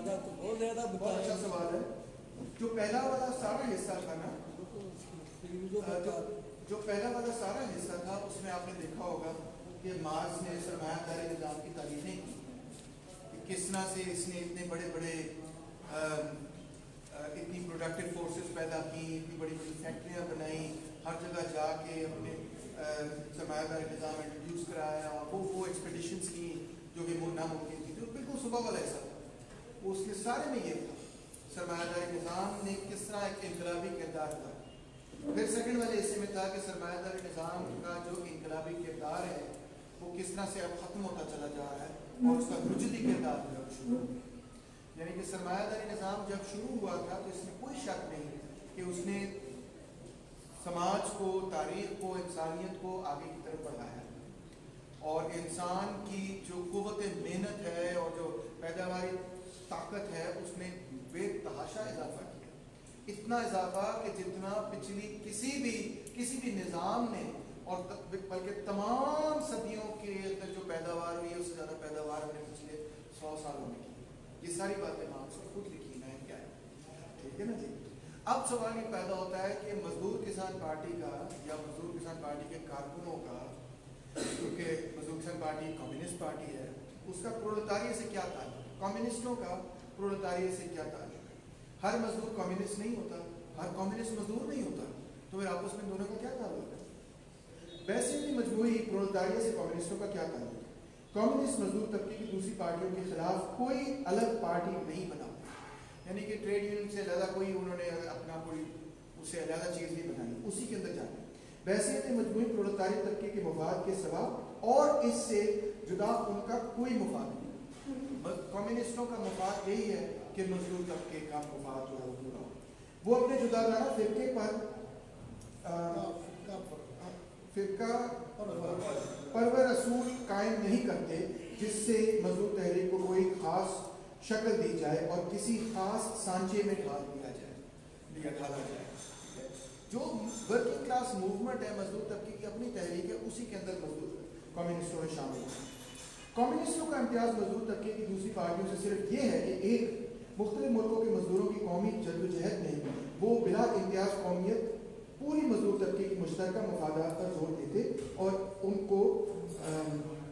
بہت اچھا سوال ہے. جو پہلا والا سارا حصہ تھا نا، جو پہلا والا سارا حصہ تھا، اس میں آپ نے دیکھا ہوگا کہ مارکس نے سرمایہ داری نظام کی تعریفیں کی کہ کس طرح سے اس نے اتنے بڑے بڑے اتنی پروڈکٹیو فورسز پیدا کی، اتنی بڑی بڑی فیکٹریاں بنائیں، ہر جگہ جا کے اپنے سرمایہ داری نظام انٹروڈیوس کرایا، وہ ایکسپیڈیشنس کی جو کہ ناممکن تھی. جو بالکل صبح والا حصہ تھا، اس کے سارے میں یہ تھا سرمایہ داری نظام نے کس طرح ایک انقلابی کردار تھا. پھر سیکنڈ والے حصے میں تھا کہ سرمایہ داری نظام کا جو انقلابی کردار ہے وہ کس طرح سے اب ختم ہوتا چلا جا رہا ہے اور اس کا رجحتی کردار جو شروع ہو. یعنی کہ سرمایہ داری نظام جب شروع ہوا تھا تو اس میں کوئی شک نہیں کہ اس نے سماج کو، تاریخ کو، انسانیت کو آگے کی طرف بڑھایا اور انسان کی جو قوت محنت ہے اور جو پیداواری طاقت ہے اس میں بے تحاشا اضافہ کیا. اتنا اضافہ کہ جتنا پچھلی کسی بھی نظام نے اور بلکہ تمام صدیوں کے اندر جو پیداوار ہوئی ہے اس سے زیادہ پیداوار ہم نے پچھلے 100 سالوں میں کی. یہ ساری باتیں مارکس نے خود لکھی ہیں کیا ہے، ٹھیک ہے نا جی. اب سوال یہ پیدا ہوتا ہے کہ مزدور کسان پارٹی کا یا مزدور کسان پارٹی کے کارکنوں کا، کیونکہ مزدور کسان پارٹی کمیونسٹ پارٹی ہے، اس کا پرولتاریہ سے کیا تعلق ہے، کمیونسٹوں کا پرولتاریہ سے کیا تعلق ہے. ہر مزدور کمیونسٹ نہیں ہوتا، ہر کمیونسٹ مزدور نہیں ہوتا، تو پھر آپس میں دونوں کا کیا تعلق ہے. ویسے بھی مجموعی پرولتاریہ سے کمیونسٹوں کا کیا تعلق ہے. کمیونسٹ مزدور طبقے کی دوسری پارٹیوں کے خلاف کوئی الگ پارٹی نہیں بنا، یعنی کہ ٹریڈ یونین سے علیحدہ کوئی انہوں نے اپنا کوئی اس سے علیحدہ چیز نہیں بنائی، اسی کے اندر جانا. ویسے مجموعی پرولتاری طبقے کے مفاد کے سوا اور اس سے جدا ان کا کوئی مفاد نہیں. کمیونسٹوں کا مفاد یہی ہے کہ مزدور طبقے کا مفاد جو ہے وہ پورا ہو. وہ اپنے جداگانہ فرقے پر فرقہ پرور اصول قائم نہیں کرتے جس سے مزدور تحریک کو کوئی خاص شکل دی جائے اور کسی خاص سانچے میں ڈھالا جائے. جو ورکنگ کلاس موومنٹ ہے مزدور طبقے کی اپنی تحریک ہے، اسی کے اندر مزدور کمیونسٹوں میں شامل ہے. کمیونسٹوں کا امتیاز مزدور طبقے کی دوسری پارٹیوں سے صرف یہ ہے کہ ایک مختلف ملکوں کے مزدوروں کی قومی جدوجہد میں وہ بلا امتیاز قومیت پوری مزدور طبقے کی مشترکہ مفادات پر زور دیتے اور ان کو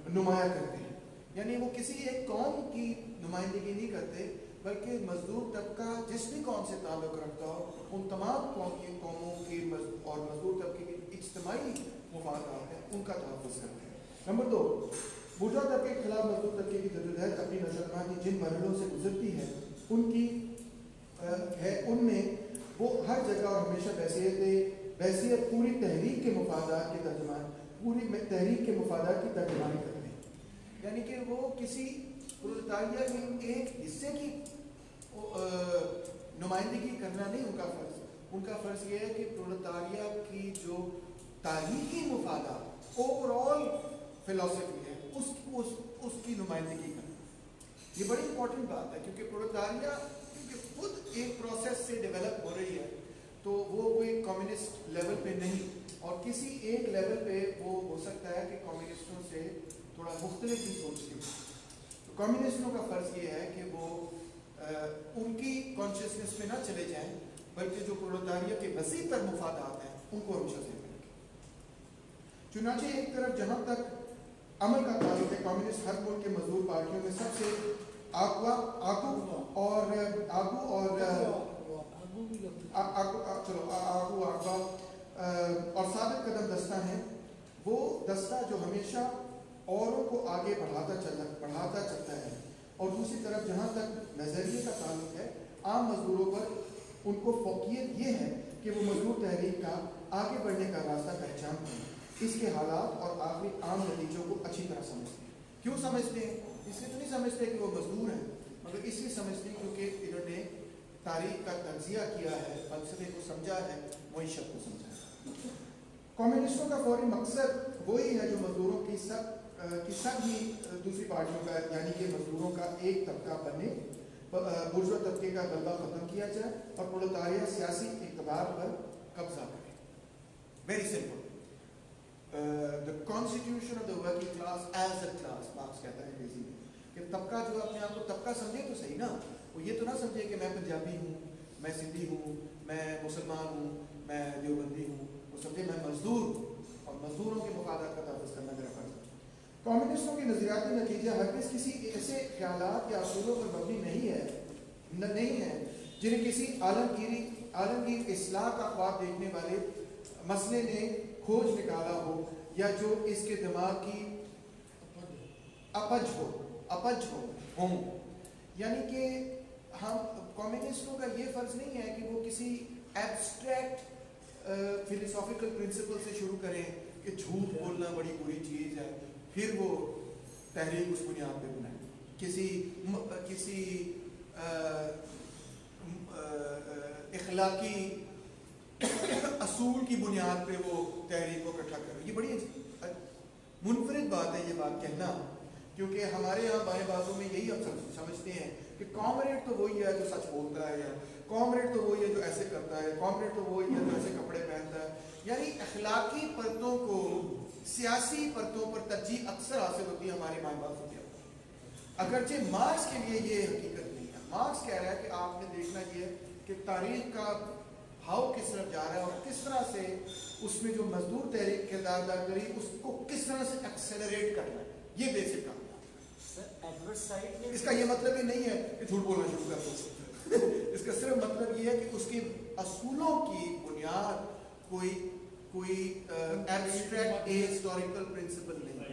نمایاں کرتے ہیں. یعنی وہ کسی ایک قوم کی نمائندگی نہیں کرتے، بلکہ مزدور طبقہ جس بھی قوم سے تعلق رکھتا ہو ان تمام قوموں کی اور مزدور طبقے کے اجتماعی مفادات ہیں ان کا تحفظ کرتے ہیں. نمبر 2، بورژوا طبقے کے خلاف مزدور طبقے کی جدوجہد اپنی نشوونما کی جن مرحلوں سے گزرتی ہے ان میں وہ ہر جگہ اور ہمیشہ بحیثیت پوری تحریک کے مفادات کے ترجمان کرتے ہیں. یعنی کہ وہ کسی پرولتاریہ کے ایک حصے کی نمائندگی کرنا نہیں ان کا فرض یہ ہے کہ پرولتاریہ کی جو تاریخی مفادات اوور آل فلسفی ہے اس کی نمائندگی کرنا. یہ بڑی امپورٹنٹ بات ہے کیونکہ پرولتاریہ خود ایک پروسیس سے ڈیولپ ہو رہی ہے، تو وہ کوئی کمیونسٹ لیول پہ نہیں، اور کسی ایک لیول پہ وہ ہو سکتا ہے کہ کمیونسٹوں سے تھوڑا مختلف ہی سوچتی ہو. تو کمیونسٹوں کا فرض یہ ہے کہ وہ ان کی کانشیسنس میں نہ چلے جائیں، بلکہ جو پرولتاریہ کے وسیع تر مفادات ہیں ان کو ہمیشہ ذہن میں رکھیں. چنانچہ ایک طرف جہاں تک عمل کا تعلق ہے، کمیونسٹ ہر ملک کے مزدور پارٹیوں میں سب سے آگو اور ثابت قدم دستہ ہیں. وہ دستہ جو ہمیشہ اوروں کو آگے بڑھاتا چلتا ہے. اور دوسری طرف جہاں تک نظریے کا تعلق ہے، عام مزدوروں پر ان کو فوقیت یہ ہے کہ وہ مزدور تحریک کا آگے بڑھنے کا راستہ پہچانتے ہیں، اس کے حالات اور آخری عام نتیجوں کو اچھی طرح سمجھتے ہیں. کیوں سمجھتے ہیں؟ اس لیے تو نہیں سمجھتے کہ وہ مزدور ہیں، مگر اس لیے سمجھتے ہیں کیونکہ انہوں نے تاریخ کا تجزیہ کیا ہے، فلسفے کو سمجھا ہے، معیشت کو سمجھا ہے. کمیونسٹوں کا فوری مقصد وہی ہے جو مزدوروں کی سب ہی دوسری پارٹیوں کا، یعنی کہ مزدوروں کا ایک طبقہ بنے، بورژوا طبقے کا غلبہ ختم کیا جائے اور پرولتاریہ سیاسی اقتدار پر قبضہ کرے. Very simple. The constitution of the working class as a class، marks کہتا ہے انگریزی میں کہ طبقہ جو اپنے آپ کو طبقہ سمجھے تو صحیح نا، وہ یہ تو نہ سمجھے کہ میں پنجابی ہوں، میں سندھی ہوں، میں مسلمان ہوں، میں دیوبندی ہوں. وہ سمجھے میں مزدور ہوں اور مزدوروں کے مفادات کا تحفظ کرنا میرا فرض ہے. کمیونسٹوں کے نظریاتی نتیجہ ہرگز کسی ایسے خیالات یا اصولوں پر مبنی نہیں ہے جنہیں کسی عالمگیر اصلاح کا خواب دیکھنے والے مسئلے نے کھوج نکالا ہو یا جو اس کے دماغ کی اپج ہوں. یعنی کہ ہم کمیونسٹوں کا یہ فرض نہیں ہے کہ وہ کسی ایبسٹریکٹ فلسافیکل پرنسپل سے شروع کریں کہ جھوٹ بولنا بڑی بری چیز ہے، پھر وہ تحریک اس بنیاد پہ بنائیں. کسی اخلاقی اصول کی بنیاد پہ وہ تحریک کو اکٹھا کریں. یہ بڑی منفرد بات ہے یہ بات کہنا، کیونکہ ہمارے یہاں بائیں بازوں میں یہی ہم سمجھتے ہیں کہ کامریڈ تو وہی ہے جو سچ بولتا ہے، یا کامریڈ تو وہی ہے جو ایسے کرتا ہے، کامریڈ تو وہی ہے جو ایسے کپڑے پہنتا ہے. یعنی اخلاقی پرتوں کو سیاسی پرتوں پر ترجیح اکثر حاصل ہوتی ہے ہمارے بائیں بازوں کے. اگرچہ مارکس کے لیے یہ حقیقت نہیں ہے. مارکس کہہ رہا ہے کہ آپ نے دیکھنا یہ کہ تاریخ کا بھاؤ کس طرف جا رہا ہے اور کس طرح سے اس میں جو مزدور تحریک کردار ادا کری اس کو کس طرح سے ایکسلریٹ کرنا ہے. یہ بیسک کام ہے. اس کا یہ مطلب ہی نہیں ہے کہ جھوٹ بولنا شروع کر دو. اس کا صرف مطلب یہ ہے کہ اس کے اصولوں کی بنیاد کوئی ایبسٹریکٹ ہسٹوریکل پرنسپل نہیں ہے.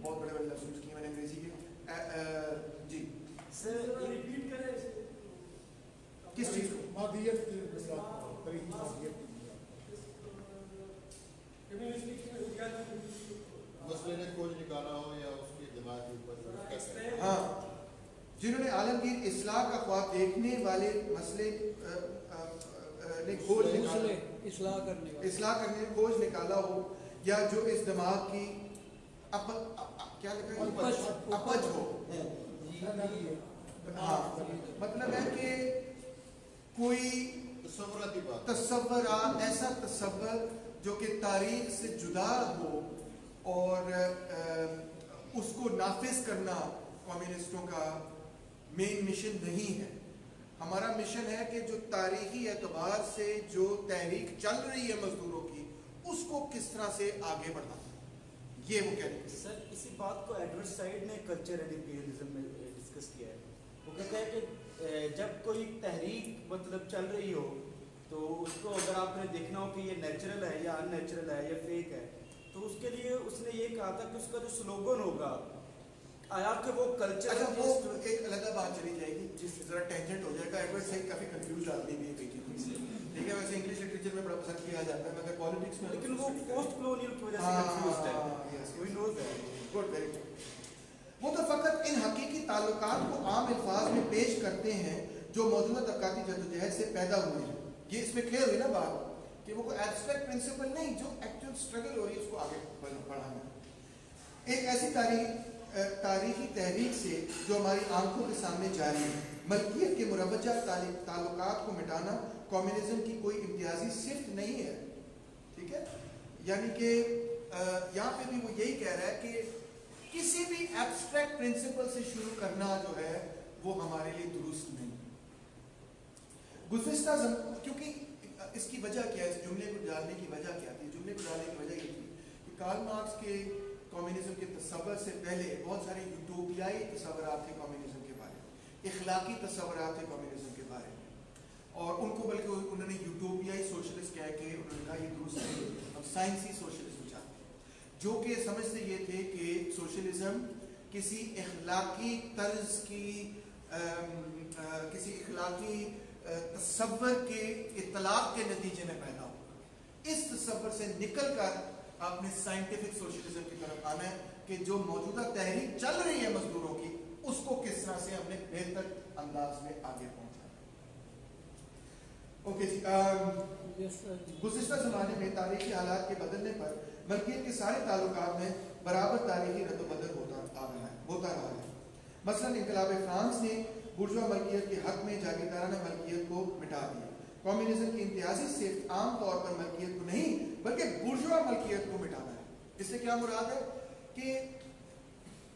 بہت بڑے بڑے لفظ یوز کیے میں نے انگریزی کے. جی سر ریپیٹ کریں کس چیز کو؟ مادیت کی مسئلے نے کھوج نکالا ہو یا اس کے دماغ کے اوپر. ہاں، جنہوں نے عالمگیر اصلاح کا خواب دیکھنے والے مسئلے نے اصلاح کرنے کھوج نکالا ہو یا جو اس دماغ کی کیا لکھا ہے اپج ہو. ہاں مطلب ہے کہ کوئی تصور ایسا تصور جو کہ تاریخ سے جدا ہو اور اس کو نافذ کرنا کمیونسٹوں کا مین مشن نہیں ہے. ہمارا مشن ہے کہ جو تاریخی اعتبار سے جو تحریک چل رہی ہے مزدوروں کی اس کو کس طرح سے آگے بڑھانا. یہ وہ کہہ رہے ہیں. سر اسی بات کو ایڈورڈ سائڈ نے کلچر اینڈ امپیریلزم میں ڈسکس کیا ہے. وہ کہتا ہے کہ جب کوئی تحریک مطلب چل رہی ہو تو اس کو اگر آپ نے دیکھنا ہو کہ یہ نیچرل ہے یا ان نیچرل ہے یا فیک ہے تو اس کے لیے اس نے یہ کہا تھا کہ اس کا جو سلوگن ہوگا آیا کہ وہ کلچر. اچھا وہ ایک علیحدہ بات چلی جائے گی جس ذرا ٹینجنٹ ہو جائے گا. ایڈورڈ سائڈ کافی کنفیوز آدمی بھی ہے کئی چیزوں سے. ٹھیک ہے ویسے انگلش لٹریچر میں بڑا پسند کیا جاتا ہے مگر پالیٹکس میں لیکن وہ پوسٹ کلونیل کی وجہ سے کنفیوزڈ ہے. We know that. Good very good. وہ تو فقط ان حقیقی تعلقات کو عام الفاظ میں پیش کرتے ہیں جو موجودہ طبقاتی جدوجہد سے پیدا ہوئے ہیں. یہ اس میں کلیئر ہوئی نا بات کہ وہ کوئی ایبسٹریکٹ پرنسپل نہیں جو ایکچوئل اسٹرگل ہو رہی ہے اس کو آگے بڑھانا. ایک ایسی تاریخی تحریک سے جو ہماری آنکھوں کے سامنے جاری ہے. ملکیت کے مروجہ تعلقات کو مٹانا کمیونزم کی کوئی امتیازی صفت نہیں ہے. ٹھیک ہے. یعنی کہ یہاں پہ بھی وہ یہی کہہ رہا ہے کہ کسی بھی ایبسٹریکٹ پرنسپل سے شروع کرنا جو ہے وہ ہمارے لیے درست نہیں. گزشتہ کیونکہ اس کی وجہ کیا ہے, اس جملے کو ڈالنے کی وجہ کیا تھی؟ جملے کو ڈالنے کی وجہ یہ تھی کہ کارل مارکس کے کمیونزم کے تصور سے پہلے بہت سارے یوٹوپیائی تصورات تھے کمیونزم کے بارے میں, اخلاقی تصورات تھے کمیونزم کے بارے میں, اور ان کو بلکہ انہوں نے یوٹوپیائی سوشلسٹ کہہ کے انہوں نے کہا یہ درست نہیں, ہم سائنسی سوشلزم چاہتے ہیں, جو کہ سمجھتے یہ تھے کہ سوشلزم کسی اخلاقی طرز کی کسی اخلاقی تصور کے اطلاق کے نتیجے میں پیدا ہو. اس تصور سے نکل کر آپ نے سائنٹیفک سوشلزم کی طرف آنا ہے کہ جو موجودہ تحریک چل رہی ہے مزدوروں کی اس کو کس طرح سے ہم نے بہتر انداز میں آگے پہنچانا. اوکے جی. گزشتہ زمانے میں تاریخی حالات کے بدلنے پر ملکیت کے سارے تعلقات میں برابر تاریخی رد و بدل ہوتا رہا ہے. مثلا انقلاب فرانس نے برجوا ملکیت کے حق میں جاگیردارانہ ملکیت کو مٹا دیا. کمیونزم کی امتیازی صرف عام طور پر ملکیت کو نہیں بلکہ برجوا ملکیت کو مٹانا ہے. اس سے کیا مراد ہے کہ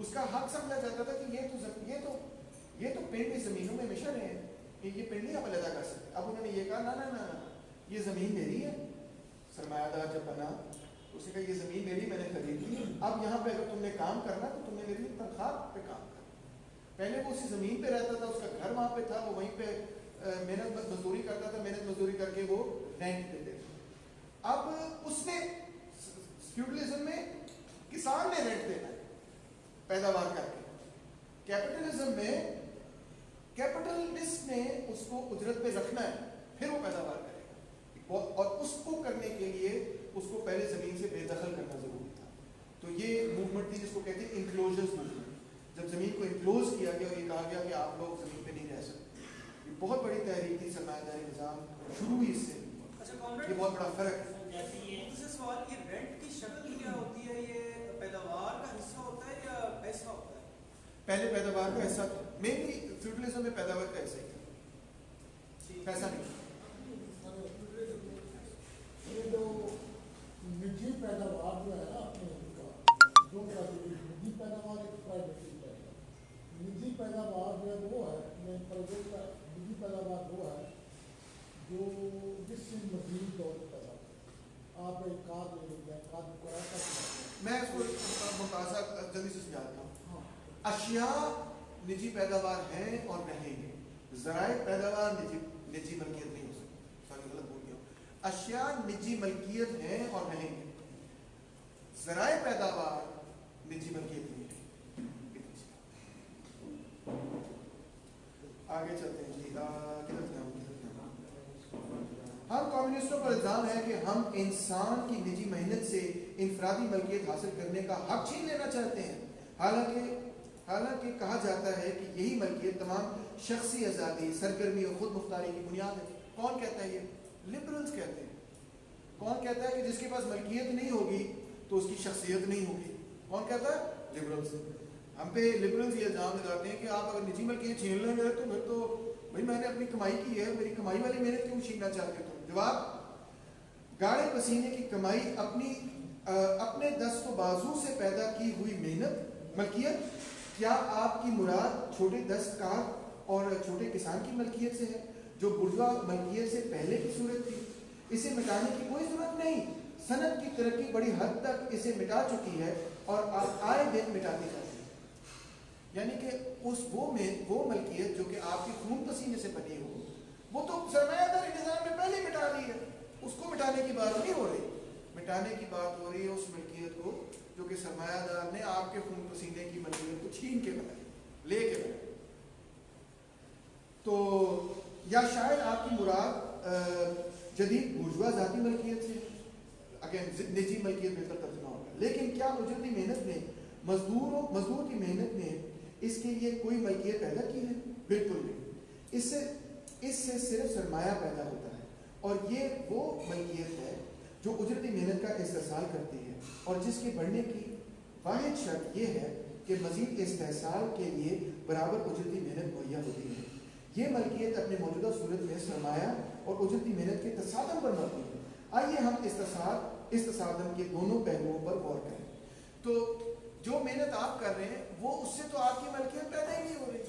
اس کا حق سمجھا جاتا تھا کہ یہ تو پنڈ زمینوں میں ہمیشہ رہے ہیں, یہ پنڈ نہیں آپ علیحدہ کر سکتے. اب انہوں نے یہ کہا نہ یہ زمین میری ہے. سرمایہ دار جب بنا اس نے کہا یہ زمین میری, میں نے خرید لی, اب یہاں پہ اگر تم نے کام کرنا تو تم نے میری تنخواہ پہ کام کرنا. پہلے وہ اسی زمین پہ رہتا تھا, اس کا گھر وہاں پہ تھا, وہ وہیں پہ محنت مزدوری کرتا تھا, محنت مزدوری کر کے وہ رینٹ دیتے تھے. اب اس نے فیوڈلزم میں کسان نے رینٹ دینا ہے پیداوار کر کے. کیپٹلزم میں کیپٹلسٹ نے اس کو اجرت پہ رکھنا ہے, پھر وہ پیداوار کرے گا, اور اس کو کرنے کے لیے اس کو پہلے زمین سے بے دخل کرنا ضروری تھا. تو یہ موومنٹ تھی جس کو کہتے ہیں انکلوژر موومنٹ. جب زمین کو انکلوز کیا گیا اور یہ کہا گیا کہ آپ لوگ زمین پہ نہیں رہ سکتے, یہ بہت بڑی تحریک تھی. سرمایہ داری نظام شروع ہی اس سے, یہ بہت بڑا فرق ہے. سوال, یہ رینٹ کی شکل کیا ہوتی ہے؟ یہ پیداوار کا حصہ ہوتا ہے یا پیسہ ہوتا ہے؟ پہلے پیداوار کا حصہ تھا, مینلی فیوڈلزم میں پیداوار کا حصہ ہی تھا, پیسہ نہیں. یہ جو نجی پیداوار جو ہے نا اپنے جو نجی پیداوار ایک پرائیویٹ ہے, نجی پیداوار جو ہے وہ ہے پرائیویٹ کا نجی پیداوار وہ ہے جو جس سے مزید طور پر پیدا ہوتا ہے. آپ ایک کار لے لیتے ہیں, کار کو میں اس کو مقاصد جلدی سے سمجھاتا ہوں. اشیاء نجی پیداوار ہیں اور رہیں گے, ذرائع پیداوار نجی ملکیت نہیں ہو سکتی. سوری غلط بول گیا. اشیاء نجی ملکیت ہیں اور رہیں گے, ذرائع پیداوار نجی ملکیت نہیں ہے. آگے چلتے ہیں جی. ہم کمیونسٹوں پر الزام ہے کہ ہم انسان کی نجی محنت سے انفرادی ملکیت حاصل کرنے کا حق چھین لینا چاہتے ہیں, حالانکہ کہا جاتا ہے کہ یہی ملکیت تمام شخصی آزادی, سرگرمی اور خود مختاری کی بنیاد ہے. کون کہتا ہے یہ؟ لبرلز کہتے ہیں. کون کہتا ہے کہ جس کے پاس ملکیت نہیں ہوگی تو اس کی شخصیت نہیں ہوگی؟ کون کہتا ہے؟ لبرلز. ہم پہ لبرلز یہ الزام لگاتے ہیں کہ آپ اگر نجی ملکیت چھین لیں گے تو پھر تو بھائی میں نے اپنی کمائی کی ہے, میری کمائی والی محنت کیوں چھیننا چاہتے ہو؟ جواب, گاڑے پسینے کی کمائی اپنے دست و بازو سے پیدا کی ہوئی محنت ملکیت. کیا آپ کی مراد چھوٹے دستکار اور چھوٹے کسان کی ملکیت سے ہے جو برجوا ملکیت سے پہلے کی صورت تھی؟ اسے مٹانے کی کوئی ضرورت نہیں. صنعت کی ترقی بڑی حد تک اسے مٹا چکی ہے اور آئے دن مٹاتی جاتی ہے. یعنی کہ وہ ملکیت جو کہ آپ کی خون پسینے سے بنی ہو, وہ تو سرمایہ داری نظام میں پہلے مٹا دی ہے. اس کو مٹانے کی بات نہیں ہو رہی. مٹانے کی بات ہو رہی ہے اس ملکیت کو جو کہ سرمایہ دار نے آپ کے خون پسینے کی ملکیت کو چھین کے بنائی, لے کے بنائی. تو یا شاید آپ کی مراد جدید بورژوا ذاتی ملکیت سے, اگین نجی ملکیت بہتر ترجمہ ہوگا. لیکن کیا اجرتی محنت نے مزدور کی محنت نے اس کے لیے کوئی ملکیت پیدا کی ہے؟ بالکل نہیں. اس سے صرف سرمایہ پیدا ہوتا ہے, اور یہ وہ ملکیت ہے جو اجرتی محنت کا استحصال کرتی ہے, اور جس کے بڑھنے کی واحد شرط یہ ہے کہ مزید استحصال کے لیے برابر اجرتی محنت مہیا ہوتی ہے. یہ ملکیت اپنے موجودہ صورت میں سرمایہ اور اجرتی محنت کے تصادم پر مبنی ہے. آئیے ہم اس تصادم کے دونوں پہلوؤں پر غور کریں. تو جو محنت آپ کر رہے ہیں وہ اس سے تو آپ کی ملکیت پیدا ہی نہیں ہو رہی,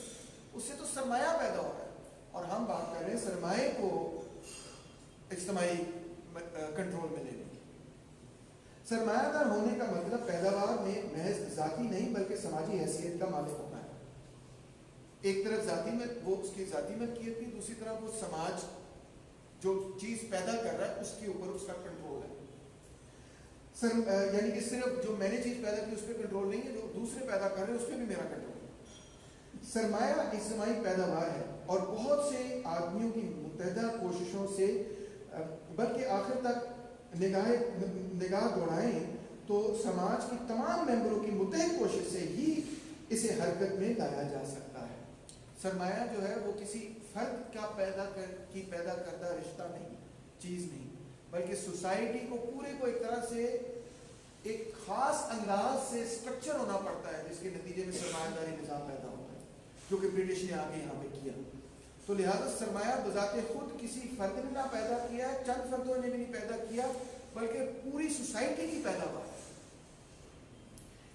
اس سے تو سرمایہ پیدا ہو رہا ہے. اور ہم بات کر رہے ہیں سرمایہ کو اجتماعی کنٹرول میں لینے کی. سرمایہ دار ہونے کا مطلب پیداوار میں محض ذاتی نہیں بلکہ سماجی حیثیت کا مالک ہونا ہے. ایک طرف ذاتی میں وہ اس کی ذاتی ملکیت کی, دوسری طرف وہ سماج جو چیز پیدا کر رہا ہے اس کے اوپر اس کا کنٹرول ہے. یعنی کہ صرف جو میں نے چیز پیدا کی اس پہ کنٹرول نہیں ہے, جو دوسرے پیدا کر رہے ہیں اس پہ بھی میرا کنٹرول ہے. سرمایہ اجتماعی پیداوار ہے اور بہت سے آدمیوں کی متحدہ کوششوں سے, بلکہ آخر تک نگاہ دوڑائیں تو سماج کی تمام ممبروں کی متحد کوشش سے ہی اسے حرکت میں لایا جا سکتا ہے. سرمایہ جو ہے وہ کسی فرد کا پیدا کردہ رشتہ نہیں, چیز نہیں, بلکہ سوسائٹی کو پورے کو ایک طرح سے ایک خاص انداز سے اسٹرکچر ہونا پڑتا ہے, جس کے نتیجے میں سرمایہ داری نظام پیدا ہوتا ہے, جو کہ برٹش نے آگے یہاں پہ کیا. تو لہٰذا سرمایہ بذات خود کسی فرد نے نہ پیدا کیا ہے, چند فردوں نے بھی نہیں پیدا کیا, بلکہ پوری سوسائٹی کی پیداوار ہے.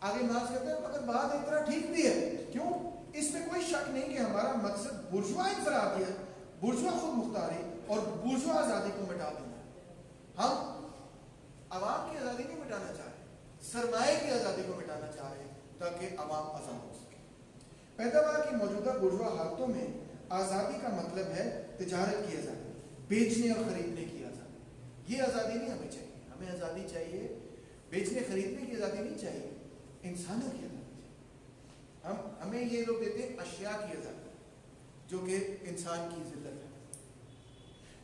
آگے مارکس کہتا ہے مگر بات ایک طرح ٹھیک بھی ہے. کیوں؟ اس میں کوئی شک نہیں کہ ہمارا مقصد بورژوا انفرادیت، بورژوا خود مختاری اور بورژوا آزادی کو مٹا دینا ہے. ہم عوام کی آزادی نہیں مٹانا چاہ رہے، سرمایہ کی آزادی کو مٹانا چاہ رہے ہیں تاکہ عوام آزاد ہو سکے. پیداوار کی موجودہ بورژوا حالتوں میں آزادی کا مطلب ہے تجارت کی آزادی، بیچنے اور خریدنے کی آزادی. یہ آزادی نہیں ہمیں چاہیے. ہمیں آزادی چاہیے، بیچنے خریدنے کی آزادی نہیں چاہیے، انسانوں کی آزادی چاہیے. ہمیں یہ لوگ دیتے ہیں اشیاء کی آزادی جو کہ انسان کی ذلت ہے.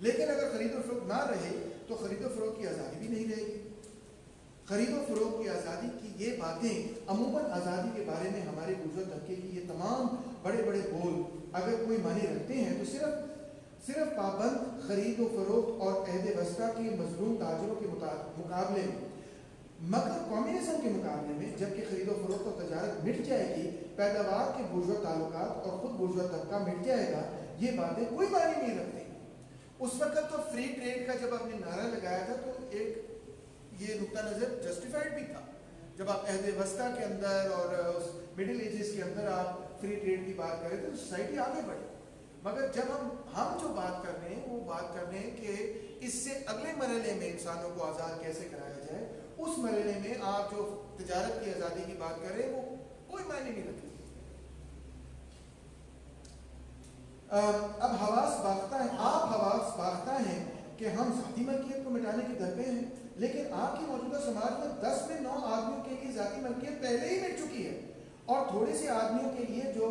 لیکن اگر خرید و فروخت نہ رہے تو خرید و فروخت کی آزادی بھی نہیں رہے گی. خرید و فروخت کی آزادی کی یہ باتیں عموماً آزادی کے بارے میں ہمارے بزرگ طبقے کی یہ تمام بڑے بڑے بول اگر کوئی معنی رکھتے ہیں تو صرف پابند خرید و فروخت اور عہد وسطیٰ کے مظلوم تاجروں کے مقابلے میں، مگر کمیونزم کے مقابلے میں جبکہ خرید و فروخت اور تجارت مٹ جائے گی، پیداوار کے بورژوا تعلقات اور خود بورژوا طبقہ مٹ جائے گا. یہ باتیں کوئی معنی نہیں رکھتی. اس وقت تو فری ٹریڈ کا جب آپ نے نعرہ لگایا تھا تو ایک یہ نقطہ نظر جسٹیفائڈ بھی تھا. جب آپ عہد وسطیٰ کے اندر اور مڈل ایجز کے اندر آپ فری ٹریڈ کی بات کر رہے تھے تو سوسائٹی آگے بڑھی. مگر جب ہم جو بات کر رہے ہیں وہ بات کر رہے ہیں کہ اس سے اگلے مرحلے میں انسانوں کو آزاد کیسے کرایا جائے، اس مرحلے میں آپ جو تجارت کی آزادی کی بات کر رہے ہیں وہ کوئی معنی نہیں رکھتی. اب حواس باختہ ہیں، آپ حواس باختہ ہیں کہ ہم ذاتی ملکیت کو مٹانے کے درپے ہیں، لیکن آپ کی موجودہ سماج میں 10 میں 9 آدمیوں کے لیے ذاتی ملکیت پہلے ہی مٹ چکی ہے اور تھوڑے سے آدمیوں کے لیے جو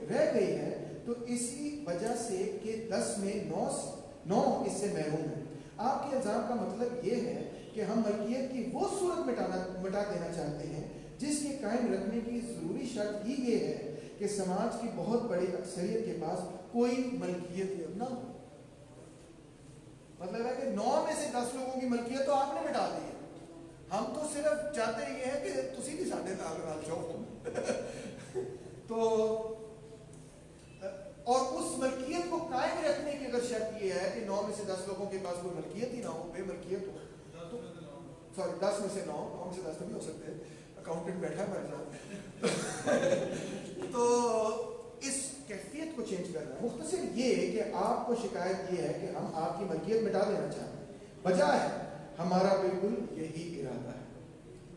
رہ گئی ہے. تو اسی وجہ سے کہ 10 میں 9 اس سے محروم ہیں. آپ کے الزام کا مطلب یہ ہے کہ ہم ملکیت کی وہ صورت مٹا دینا چاہتے ہیں جس کے قائم رکھنے کی ضروری شرط ہی یہ ہے کہ سماج کی بہت بڑی اکثریت کے پاس کوئی ملکیت نہ ہو. مطلب ہے کہ 9 میں سے 10 لوگوں کی ملکیت تو آپ نے مٹا دی ہے. ہم تو صرف چاہتے یہ ہے کہ تسی بھی ساڈے نال جاؤ. تو اور اس ملکیت کو قائم رکھنے کی اگر شرط یہ ہے کہ 9 میں سے 10 لوگوں کے پاس کوئی ملکیت ہی نہ ہو، بے ملکیت ہو، سوری 10 میں سے 9 میں سے 10 تو نہیں ہو سکتے، اکاؤنٹنٹ بیٹھا ہے ہمارے ساتھ. تو اس کیفیت کو چینج کرنا ہے. مختصر یہ کہ آپ کو شکایت یہ ہے کہ ہم آپ کی ملکیت مٹا دینا چاہتے ہیں، بجائے ہمارا بالکل یہی ارادہ ہے.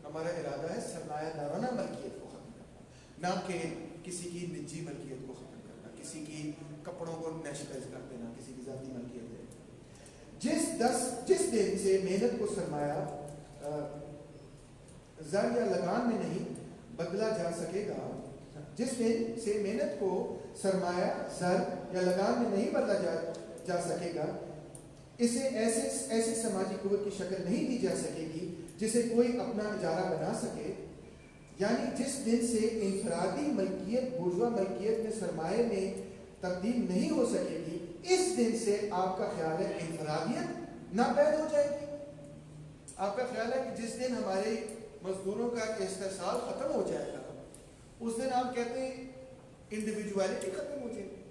ہمارا ارادہ ہے سرمایہ دارانہ ملکیت کو ختم کرنا، نہ کہ کسی کی نجی ملکیت کو ختم کرنا، کسی کی کپڑوں کو نیشنلائز کر دینا، کسی کی ذاتی ملکیت دینا. جس دن سے محنت کو سرمایہ زر یا لگان میں نہیں بدلا جا سکے گا، جس دن سے محنت کو سرمایہ زر یا لگان میں نہیں بدلا جا سکے گا، اسے ایسی سماجی قوت کی شکل نہیں دی جا سکے گی جسے کوئی اپنا اجارہ بنا سکے. یعنی جس دن سے انفرادی ملکیت بورژوا ملکیت میں سرمایہ میں تبدیل نہیں ہو سکے گی، اس دن سے آپ کا خیال ہے انفرادیت ناپید ہو جائے گی. آپ کا خیال ہے کہ جس دن ہمارے مزدوروں کا استحصال ختم ہو جائے گا اس دن آپ کہتے ہیں انڈیویجویلٹی ختم ہو جائے گی.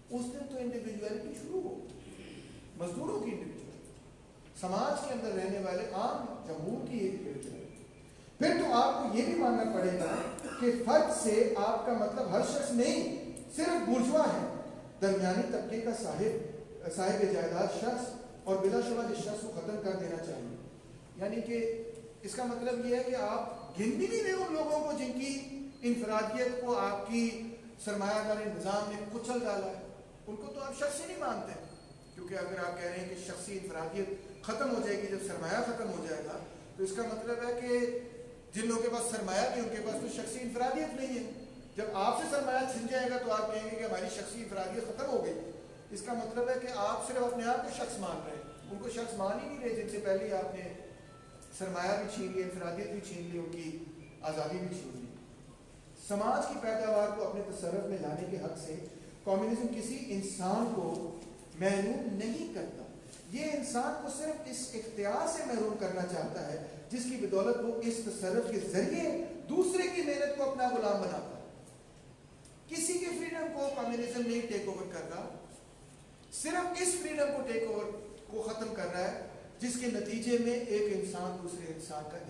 اس دن تو انڈیویجویلٹی شروع ہو، مزدوروں کی انڈیویجویلٹی، سماج کے اندر رہنے والے عام جمہور کی انڈیویجویلٹی. پھر تو آپ کو یہ بھی ماننا پڑے گا کہ فرد سے آپ کا مطلب ہر شخص نہیں، صرف بورژوا ہے، درمیانی طبقے کا صاحب جائیداد شخص، اور بلا شبہ اس شخص کو ختم کر دینا چاہیے. یعنی کہ اس کا مطلب یہ ہے کہ آپ گن بھی نہیں رہے ان لوگوں کو جن کی انفرادیت کو آپ کی سرمایہ داری نظام نے کچل ڈالا ہے. ان کو تو آپ شخص ہی نہیں مانتے، کیونکہ اگر آپ کہہ رہے ہیں کہ شخصی انفرادیت ختم ہو جائے گی جب سرمایہ ختم ہو جائے گا، تو اس کا مطلب ہے کہ جن لوگوں کے پاس سرمایہ نہیں ان کے پاس تو شخصی انفرادیت نہیں ہے. جب آپ سے سرمایہ چھن جائے گا تو آپ کہیں گے کہ ہماری شخصی انفرادیت ختم ہو گئی. اس کا مطلب ہے کہ آپ صرف اپنے آپ کو شخص مان رہے ہیں، ان کو شخص مان ہی نہیں رہے جن سے پہلے ہی آپ نے سرمایہ بھی چھین لی، انفرادیت بھی چھین لی، ان کی آزادی بھی چھین لی. سماج کی پیداوار کو اپنے تصرف میں لانے کے حق سے کمیونزم کسی انسان کو محروم نہیں کرتا. یہ انسان کو صرف اس اختیار سے محروم کرنا چاہتا ہے جس کی بدولت وہ اس تصرف کے ذریعے دوسرے کی محنت کو اپنا غلام بناتا ہے. کسی کی فریڈم کو کمیونزم نہیں ٹیک اوور کر رہا، صرف اس فریڈم کو ٹیک اوور کو ختم کر رہا ہے جس کے نتیجے میں ایک انسان دوسرے انسان کا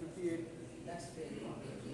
58,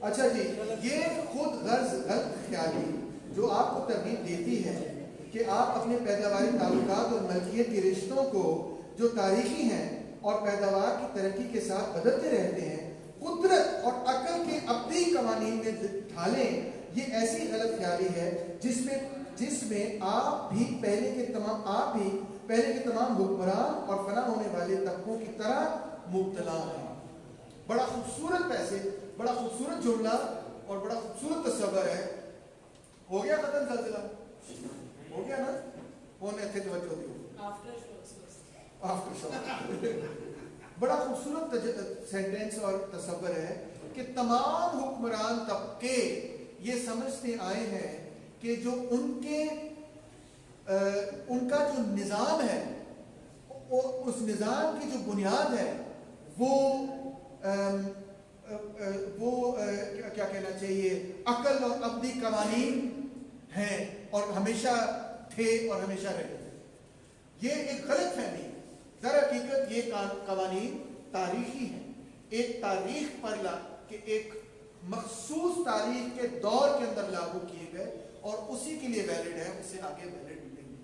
اچھا جی، یہ خود غرض غلط خیالی جو آپ کو ترغیب دیتی ہے کہ آپ اپنے پیداواری تعلقات اور ملکیت کے رشتوں کو جو تاریخی ہیں اور پیداوار کی ترقی کے ساتھ بدلتے رہتے ہیں قدرت اور عقل کے اپنی قوانین میں ڈھالیں، یہ ایسی غلط خیالی ہے جس میں آپ بھی پہلے کے تمام حکمران اور فنا ہونے والے طبقوں کی طرح مبتلا ہیں۔ بڑا خوبصورت جملہ اور بڑا خوبصورت تصور ہے۔ ہو گیا ختم زلزلہ؟ ہو گیا نا؟ کون ایسے توجہ دی؟ آفٹر شاک۔ بڑا خوبصورت سینٹینس اور تصور ہے کہ تمام حکمران طبقے یہ سمجھتے آئے ہیں کہ جو ان کا جو نظام ہے، اس نظام کی جو بنیاد ہے وہ کیا کہنا چاہیے، عقل اور ابدی قوانین ہیں اور ہمیشہ تھے اور ہمیشہ رہے۔ یہ ایک غلط فہمی ہے۔ در حقیقت یہ قوانین تاریخی ہیں، ایک تاریخ پر کہ ایک مخصوص تاریخ کے دور کے اندر لاگو کیے گئے اور اسی کے لیے ویلڈ ہے، اس سے آگے ویلڈ نہیں۔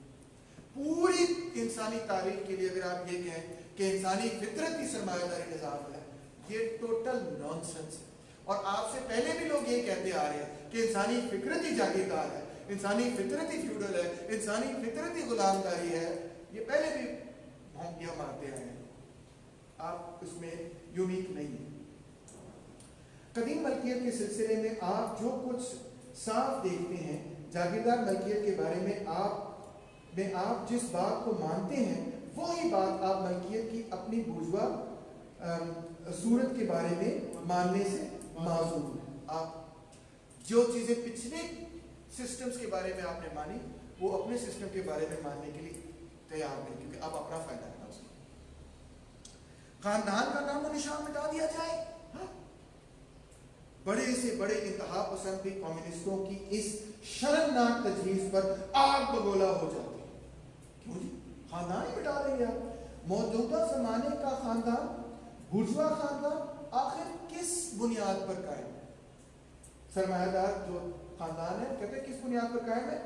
پوری انسانی تاریخ کے لیے اگر آپ یہ کہیں کہ انسانی فطرتی سرمایہ داری نظام ہے، یہ ٹوٹل نان سینس ہے۔ اور آپ سے پہلے بھی لوگ یہ کہتے آ رہے ہیں کہ انسانی فطرتی جاگیردار ہے، انسانی فطرتی فیوڈل ہے، انسانی فطرتی غلامداری ہے، یہ پہلے بھی بھونکیاں مارتے آئے ہیں۔ آپ اس میں یونیک نہیں ہیں۔ قدیم ملکیت کے سلسلے میں آپ جو کچھ صاف دیکھتے ہیں، جاگیردار ملکیت کے بارے میں آپ جس بات کو مانتے ہیں وہی بات آپ ملکیت کی اپنی بورژوا صورت کے بارے میں ماننے سے معذور ہیں۔ آپ جو چیزیں پچھلے سسٹمز کے بارے میں آپ نے مانی وہ اپنے سسٹم کے بارے میں ماننے کے لیے تیار نہیں، کیونکہ آپ اپنا فائدہ کرنا اس میں۔ خاندان کا نام و نشان مٹا دیا جائے، بڑے سے بڑے انتہا پسند بھی کمیونسٹوں کی اس شرمناک تجویز پر آگ بگولا ہو جاتے ہیں۔ کیوں جی؟ خاندان ہی مٹا دیں گے آپ؟ موجودہ زمانے کا خاندان، بورژوا خاندان، آخر کس بنیاد پر قائم ہے؟ سرمایہ دار جو خاندان ہے کہتے ہیں کس بنیاد پر قائم ہے؟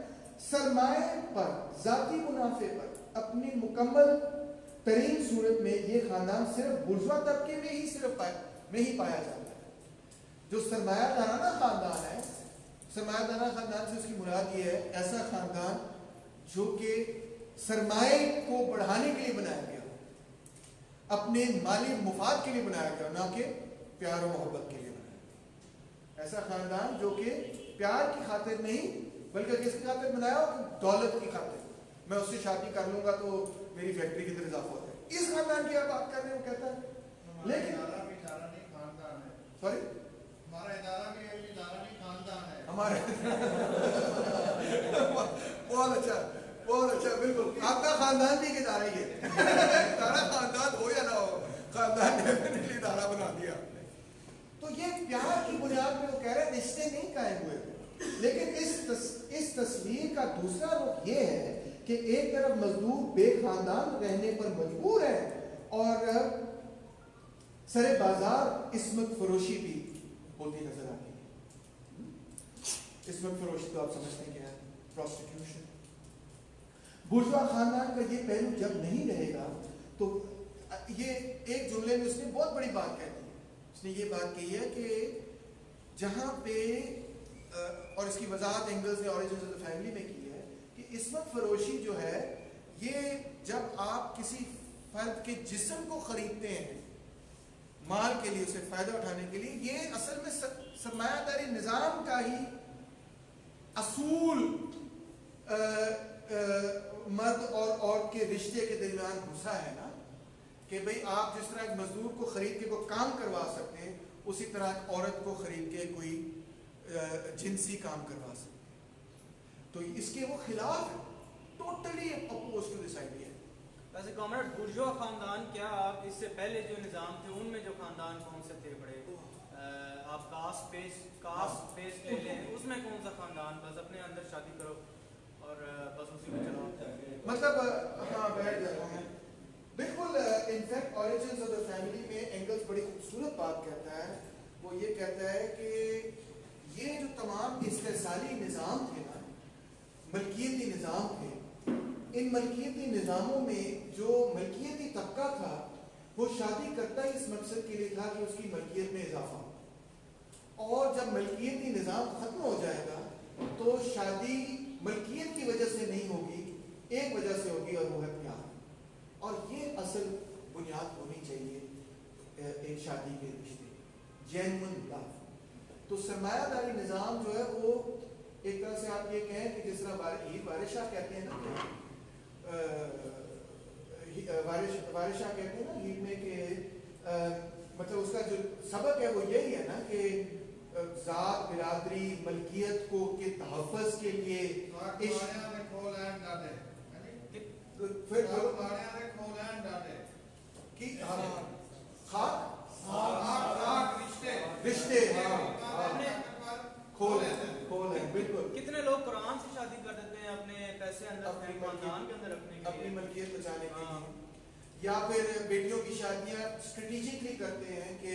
سرمایہ پر، ذاتی منافع پر، اپنی مکمل ترین صورت میں یہ خاندان صرف بورژوا طبقے میں ہی پایا جاتا ہے۔ جو سرمایہ دارانہ خاندان ہے، سرمایہ دارانہ خاندان سے اس کی مراد یہ ہے ایسا خاندان جو کہ سرمایہ کو بڑھانے کے لیے بنایا گیا، اپنے مالی مفاد کے لیے بنایا گیا، نہ کہ پیار و محبت کے لیے بنایا۔ ایسا خاندان جو کہ پیار کی خاطر نہیں بلکہ کس کی خاطر بنایا ہو؟ دولت کی خاطر، میں اس سے شادی کر لوں گا تو میری فیکٹری کی طرح اضافہ ہوتا ہے۔ اس خاندان کی آپ بات کر رہے ہیں، وہ کہتا ہے لیکن سوری ہمارا ادارہ بھی ادارہ نہیں خاندان ہے ہمارے بہت اچھا بالکل آپ کا خاندان بھی ایک ادارہ ہی ہے۔ ادارہ خاندان ہو یا نہ ہو، خاندان ڈیفینیٹلی ادارہ بنا دیا۔ تو یہ پیار کی بنیاد پہ وہ کہہ رہے ہیں رشتے نہیں قائم ہوئے، لیکن اس تصویر کا دوسرا رخ یہ ہے کہ ایک طرف مزدور بے خاندان رہنے پر مجبور ہے اور سر بازار عصمت فروشی بھی ہوتی نظر آتی ہے۔ عصمت فروشی تو آپ سمجھتے ہیں کیا ہے؟ پروسٹیٹیوشن۔ بورژوا خاندان کا یہ پہلو جب نہیں رہے گا تو یہ ایک جملے میں اس نے بہت بڑی بات کہہ دی، اس نے یہ بات کہی ہے کہ جہاں پہ اور اس کی وضاحت اینگلز نے اوریجنز آف دی فیملی میں کی ہے کہ عصمت فروشی جو ہے یہ جب آپ کسی فرد کے جسم کو خریدتے ہیں مال کے لیے، اسے فائدہ اٹھانے کے لیے، یہ اصل میں سرمایہ داری نظام کا ہی اصول مرد اور عورت کے رشتے کے درمیان گھسا ہے نا، کہ بھئی آپ جس طرح ایک مزدور کو خرید کے کوئی کام کروا سکتے ہیں اسی طرح ایک عورت کو خرید کے کوئی جنسی کام کروا سکتے ہیں۔ تو اس کے وہ خلاف ہے، totally oppose to this idea. ویسے کامریڈ بورژوا خاندان، کیا آپ اس سے پہلے جو نظام تھے ان میں جو خاندان کون سے تھے بڑے؟ آپ کاسٹ بیس لے لیں، اس میں کون سا خاندان؟ بس اپنے اندر شادی کرو اور بس اسی میں چلاؤ، مطلب ہاں بیٹھ جاتا ہوں بالکل۔ In fact origins of the family میں اینگلز بڑی خوبصورت بات کہتا ہے وہ یہ کہتا ہے کہ یہ جو تمام استحصالی نظام تھے نا، ملکیتی نظام تھے، ان ملکیتی نظاموں میں جو ملکیتی طبقہ تھا وہ شادی کرتا ہی اس مقصد کے لیے تھا کہ اس کی ملکیت میں اضافہ ہو، اور جب ملکیتی نظام ختم ہو جائے گا تو شادی ملکیت کی وجہ سے نہیں ہوگی، ایک وجہ سے ہوگی، اور وہ ہے پیار. اور یہ اصل بنیاد ہونی چاہیے ایک شادی کے رشتے، جینون لو. تو سرمایہ داری نظام جو ہے وہ ایک طرح سے آپ یہ کہیں کہ جس طرح وارث شاہ کہتے ہیں نا وارث شاہ کہتے ہیں نا ہیل میں کہ مطلب اس کا جو سبق ہے وہ یہی ہے نا کہ ذات، برادری، ملکیت کو کے تحفظ کے لیے پھر رشتے کھول ہیں بالکل. کتنے لوگ قرآن سے شادی کر دیتے ہیں اپنے پیسے اندر خاندان کے اندر رکھنے کے اپنی لیے، ملکیت بچانے کے لیے، یا پھر بیٹیوں کی شادیاں اسٹریٹجکلی کرتے ہیں کہ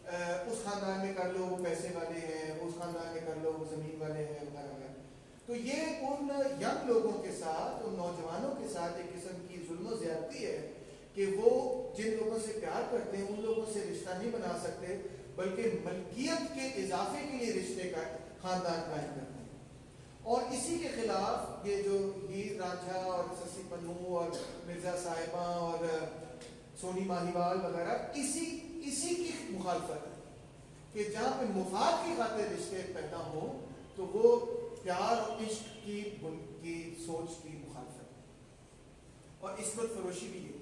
اس خاندان میں کر لو وہ پیسے والے ہیں، اس خاندان میں کر لو وہ زمین والے ہیں وغیرہ وغیرہ. تو یہ ان ینگ لوگوں کے ساتھ، ان نوجوانوں کے ساتھ ایک قسم کی ظلم و زیادتی ہے کہ وہ جن لوگوں سے پیار کرتے ہیں ان لوگوں سے رشتہ نہیں بنا سکتے، بلکہ ملکیت کے اضافے کے لیے رشتے کا خاندان قائم کرتے ہیں. اور اسی کے خلاف یہ جو ہیر رانجھا اور سسی پنو اور مرزا صاحبہ اور سونی ماہیوال وغیرہ اسی کی مخالفت ہے کہ جہاں پہ مفاد کی خاطر رشتے پیدا ہوں تو وہ پیار اور عشق کی سوچ کی مخالفت ہے. اور عصمت فروشی بھی ہے.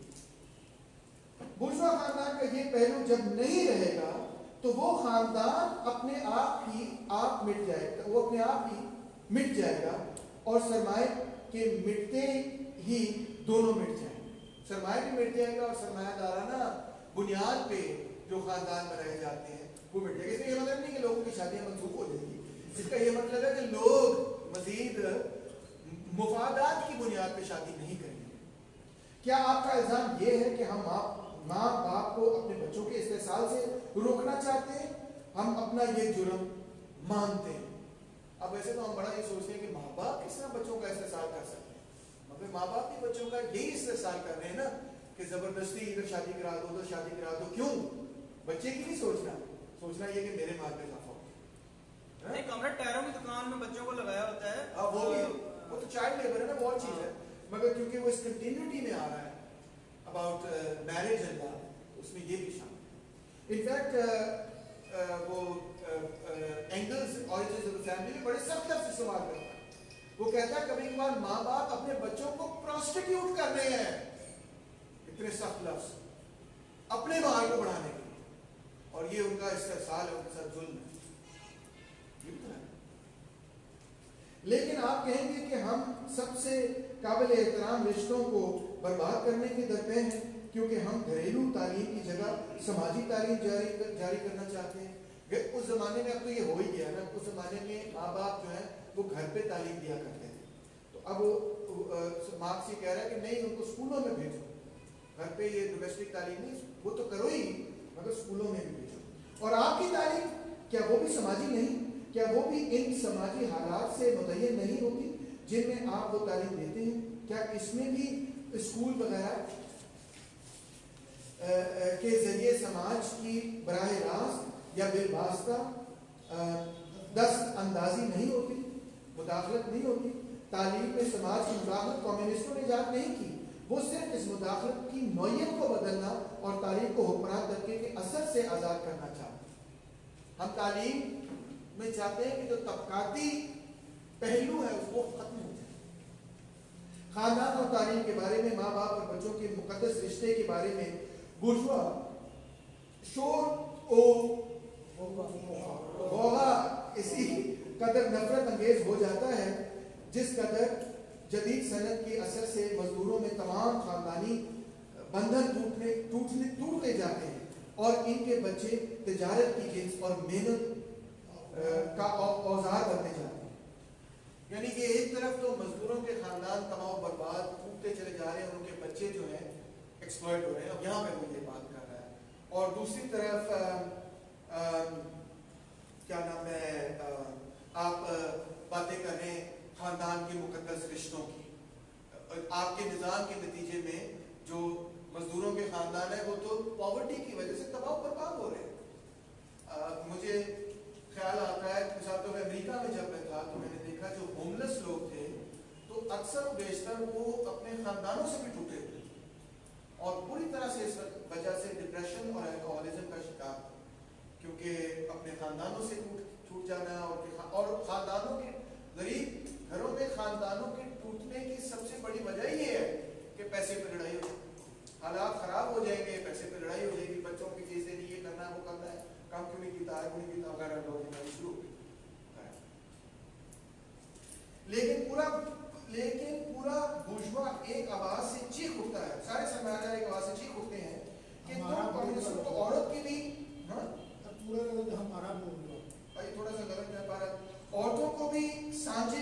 بورژوا خاندان کا یہ پہلو جب نہیں رہے گا تو وہ خاندان اپنے آپ مٹ جائے گا، وہ اپنے آپ ہی مٹ جائے گا، اور سرمایہ کے مٹتے ہی دونوں مٹ جائیں گے. سرمایہ بھی مٹ جائے گا اور سرمایہ دارانہ بنیاد پہ جو خاندان بنائے جاتے ہیں وہ مٹ جائے گا. اس کا یہ مطلب نہیں کہ لوگوں کی شادیاں منسوخ ہو جائیں گی، اس کا یہ مطلب ہے کہ لوگ مزید مفادات کی بنیاد پہ شادی نہیں کریں گے. کیا آپ کا الزام یہ ہے کہ ہم ماں باپ کو اپنے بچوں کے استحصال سے روکنا چاہتے ہیں؟ ہم اپنا یہ جرم مانتے ہیں. اب ویسے تو ہم بڑا یہ سوچتے ہیں کہ ماں باپ کس طرح بچوں کا استحصال کر سکتے ہیں، مگر ماں باپ بھی بچوں کا یہی استحصال کر رہے ہیں نا کہ زبردستی ادھر شادی کرا دو ادھر شادی کرا دو. کیوں؟ بچے کی نہیں سوچنا یہ کہ میرے مال پہ اضافہ ہو. ایک کمرہ ٹائروں کی دکان میں بچوں کو لگایا ہوتا ہے، وہ تو چائلڈ لیبر ہے نا، وہ اور چیز ہے، مگر کیونکہ وہ اس کنٹینیوٹی میں آ رہا ہے اباؤٹ میرج اینڈ لو، اس میں یہ بھی شامل. انفیکٹ وہ اینگلز آریجنز آف فیملی میں بڑے سخت لفظ سے سوال کرتا ہے. وہ کہتا ہے کبھی کبھار ماں باپ اپنے بچوں کو پروسٹیٹیوٹ کر رہے ہیں، اتنے سخت لفظ اپنے مال کو بڑھانے کے لیے، اور یہ ان کا استحصال ہے، ان کے ساتھ ظلم ہے. لیکن آپ کہیں گے کہ ہم سب سے قابل احترام رشتوں کو برباد کرنے کے درپے ہیں کیونکہ ہم گھریلو تعلیم کی جگہ سماجی تعلیم جاری کرنا چاہتے ہیں. اس زمانے میں اب تو یہ ہو ہی گیا نا، اس زمانے میں ماں باپ جو ہیں وہ گھر پہ تعلیم دیا کرتے تھے. تو اب مارکس یہ کہہ رہا ہے کہ نہیں، ان کو اسکولوں میں بھیجو، گھر پہ یہ ڈومیسٹک تعلیم نہیں، وہ تو کرو ہی مگر اسکولوں میں بھی بھیجو. اور آپ کی تعلیم کیا وہ بھی سماجی نہیں؟ کیا وہ بھی ان سماجی حالات سے متعین نہیں ہوتی جن میں آپ وہ تعلیم دیتے ہیں؟ کیا اس میں بھی اسکول وغیرہ کے ذریعے سماج کی براہ راست یا بالواسطہ دست اندازی نہیں ہوتی، مداخلت نہیں ہوتی؟ تعلیم میں سماج کی مداخلت کمیونسٹوں نے ایجاد نہیں کی، وہ صرف اس مداخلت کی نوعیت کو بدلنا اور تعلیم کو حکمران طبقے کے اثر سے آزاد کرنا چاہتے ہیں. ہم تعلیم میں چاہتے ہیں کہ جو طبقاتی پہلو ہے اس کو ختم ہو جائے. خاندان اور تعلیم کے بارے میں، ماں باپ اور بچوں کے مقدس رشتے کے بارے میں بورژوا شور غوغا اسی قدر نفرت انگیز ہو جاتا ہے جس قدر جدید صنعت کے اثر سے مزدوروں میں تمام خاندانی بندھن ٹوٹتے جاتے ہیں اور ان کے بچے تجارت کی جنس اور محنت کا اوزار بنتے جاتے ہیں. یعنی کہ ایک طرف تو مزدوروں کے خاندان تباہ و برباد ٹوٹتے چلے جا رہے ہیں، ان کے بچے جو ہیں ایکسپلائٹ ہو رہے ہیں. اب یہاں پہ وہ یہ بات کر رہا ہے. اور دوسری طرف کیا نام ہے آپ باتیں کر رہے ہیں خاندان کے مقدس رشتوں کی. آپ کے نظام کے نتیجے میں جو مزدوروں کے خاندان ہے وہ تو پاورٹی کی وجہ سے تباہ برباد ہو رہے ہیں. مجھے خیال آتا ہے مثال طور پر امریکہ میں جب میں تھا تو میں نے دیکھا جو ہوملیس لوگ تھے تو اکثر و بیشتر وہ اپنے خاندانوں سے بھی ٹوٹے ہوئے تھے اور پوری طرح سے اس وجہ سے ڈپریشن اور الکوہولزم کا شکار تھے کیونکہ اپنے خاندانوں سے چھوٹ جانا اور خاندانوں کے غریب گھروں میں خاندانوں کے ٹوٹنے کی سب سے بڑی وجہ یہ ہے کہ پیسے پہ لڑائی ہو جائے, حالات خراب ہو جائیں گے, پیسے پہ لڑائی ہو جائے گی, بچوں کی چیزیں نہیں, یہ کرنا ہے وہ کرنا ہے, کام کیوں نہیں کیتا ہے وہ نہیں کیتا وغیرہ لوگ شروع ہو گئے. لیکن پورا بورژوا ایک آواز سے چیخ اٹھتا ہے, سارے سرمایہ دار ایک آواز سے چیخ اٹھتے ہیں کہ تم کمیونسٹ کو عورت کی بھی پورا ہمارا بول بھائی تھوڑا سا غلط ہے پارا, عورتوں کو بھی سانجے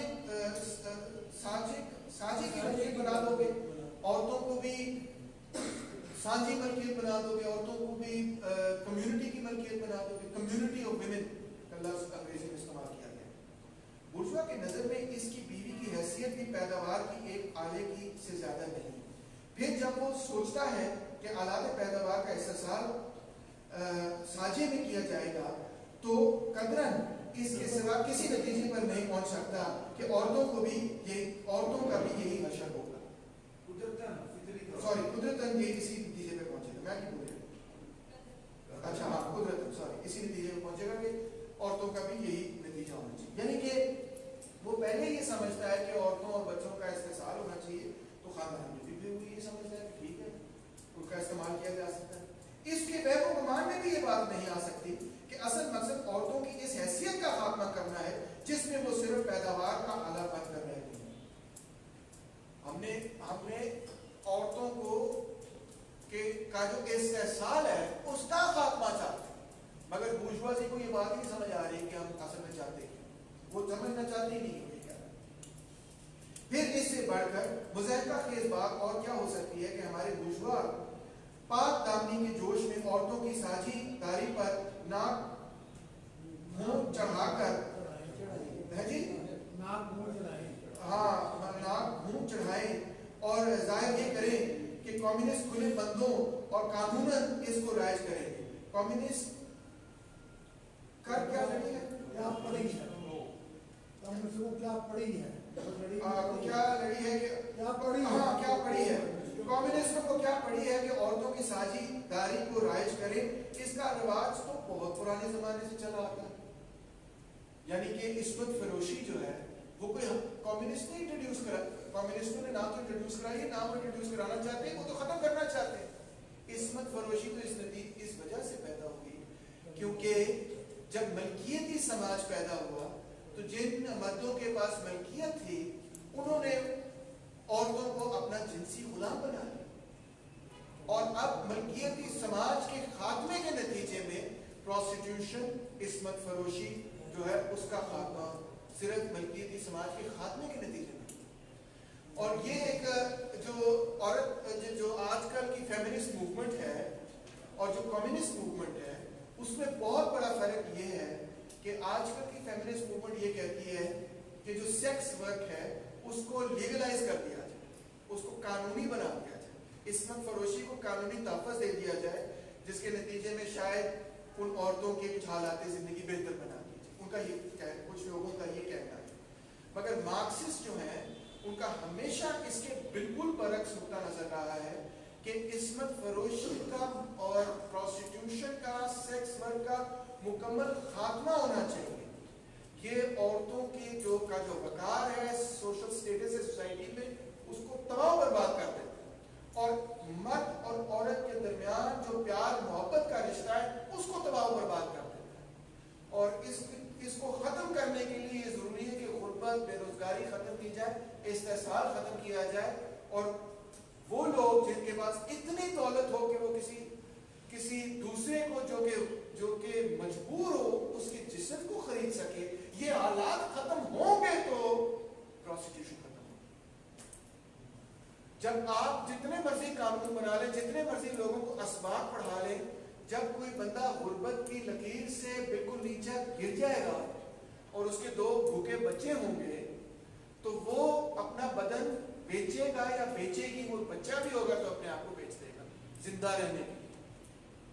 کی ملکیت بنا دو گے, عورتوں کو بھی سانجی ملکیت بنا دو گے, عورتوں کو بھی کمیونٹی کی ملکیت بنا دو گے, کمیونٹی آف ویمن کا لفظ انگریزی میں استعمال کیا گیا. بورژوا کی نظر میں اس کی بیوی کی حیثیت بھی پیداوار کی ایک آلے کی سے زیادہ نہیں. پھر جب وہ سوچتا ہے کہ آلات پیداوار کا استحصال سانجے میں کیا جائے گا تو قدرن اس کے سوا کسی نتیجے پر نہیں پہنچ سکتا کہ عورتوں کا بھی یہی حشر ہوگا. قدرتاً یہ اسی نتیجے پہ پہنچے گا. میں کیا بول رہا ہوں, اچھا ہاں قدرتاً اسی نتیجے پہ پہنچے گا کہ عورتوں کا بھی یہی نتیجہ ہونا چاہیے. یعنی کہ وہ پہلے یہ سمجھتا ہے کہ عورتوں اور بچوں کا استحصال ہونا چاہیے تو خاندان میں بھی وہ یہ سمجھتا ہے کہ ٹھیک ہے ان کا استعمال کیا جا سکتا ہے. اس کے وہم و گمان میں بھی یہ بات نہیں آ سکتی کہ اصل مقصد عورتوں کی اس حیثیت کا خاتمہ کرنا ہے جس میں وہ صرف پیداوار کا آلہ بن کر رہتی ہیں. ہم نے عورتوں کا جو استحصال ہے اس کا خاتمہ چاہتے ہیں, مگر بورژوازی کو یہ بات نہیں سمجھ آ رہی کہ ہم اصل میں چاہتے ہیں, وہ سمجھنا چاہتے ہی نہیں. پھر اس سے بڑھ کر مضحکہ خیز بات اور کیا ہو سکتی ہے کہ ہمارے بورژوا پاک دامنی کے جوش میں عورتوں کی ساجی داری پر ناک منہ چڑھا کر ناک منہ چڑھائیں اور ظاہر یہ کریں کہ کمیونسٹ کھلے بندوں اور قانوناً اس کو رائج کریں. کمیونسٹ کر کیا لڑی ہے, کیا پڑی ہے, کیا پڑی ہے, کیا لڑی ہے کہ کیا پڑی ہے, ہاں کیا پڑی ہے, کمیونسٹ کو کیا پڑی ہے کہ عورتوں کی ساجی داری کو رائج کریں. اس کا رواج تو بہت پرانے زمانے سے چلا آتا ہے. یعنی کہ عصمت فروشی جو ہے وہ کوئی کمیونسٹ نے انٹروڈیوس کرا, کمیونسٹوں نے نہ تو انٹروڈیوس کرائی نہ وہ انٹروڈیوس کرانا چاہتے ہیں, وہ تو ختم کرنا چاہتے ہیں. عصمت فروشی تو اس وجہ سے پیدا ہوئی کیونکہ جب ملکیتی سماج پیدا ہوا تو جن مردوں کے پاس ملکیت تھی انہوں نے عورتوں کو اپنا جنسی غلام بنا لیا, اور اب ملکیتی سماج کے خاتمے کے نتیجے میں پروسٹیٹیوشن, عصمت فروشی جو ہے اس کا خاتمہ صرف ملکیتی سماج کے خاتمے کے نتیجے میں. اور یہ ایک جو آج کل کی فیمنسٹ موومنٹ ہے اور جو کمیونسٹ موومنٹ ہے اس میں بہت بڑا فرق یہ ہے کہ آج کل کی فیمنسٹ موومنٹ یہ کہتی ہے کہ جو سیکس ورک ہے اس کو لیگلائز کر دیا جائے, اس کو قانونی بنا دیا جائے, عصمت فروشی کو قانونی تحفظ دے دیا جائے جس کے نتیجے میں شاید ان عورتوں کے کچھ حالات زندگی بہتر بنا دی جائے. ان کا یہ کچھ لوگوں کا یہ کہنا ہے. مگر مارکسسٹ جو ہیں ان کا ہمیشہ اس کے بالکل برعکس نقطہ نظر رہا ہے کہ عصمت فروشی کا اور پروسٹیٹیوشن کا, سیکس ورک کا مکمل خاتمہ ہونا چاہیے. یہ عورتوں کی جو وقار ہے, سوشل سٹیٹس ہے سوسائٹی میں, اس کو تباہ برباد کر دیتا ہے, اور مرد اور عورت کے درمیان جو پیار محبت کا رشتہ ہے اس کو تباہ برباد کر دیتا ہے. اور اس کو ختم کرنے کے لیے یہ ضروری ہے کہ غربت, بے روزگاری ختم کی جائے, استحصال ختم کیا جائے, اور وہ لوگ جن کے پاس اتنی دولت ہو کہ وہ کسی دوسرے کو جو کہ مجبور ہو اس کے جسم کو خرید سکے, یہ حالات ختم ہوں گے تو پروسٹیٹیوشن ختم ہوگی. جب آپ جتنے مرضی قانون بنا لیں, جتنے مرضی لوگوں کو اسباق پڑھا لیں, جب کوئی بندہ غربت کی لکیر سے بالکل نیچے گر جائے گا اور اس کے 2 بھوکے بچے ہوں گے تو وہ اپنا بدن بیچے گا یا بیچے گی، وہ بچہ بھی ہوگا تو اپنے آپ کو بیچ دے گا زندہ رہنے کے لیے۔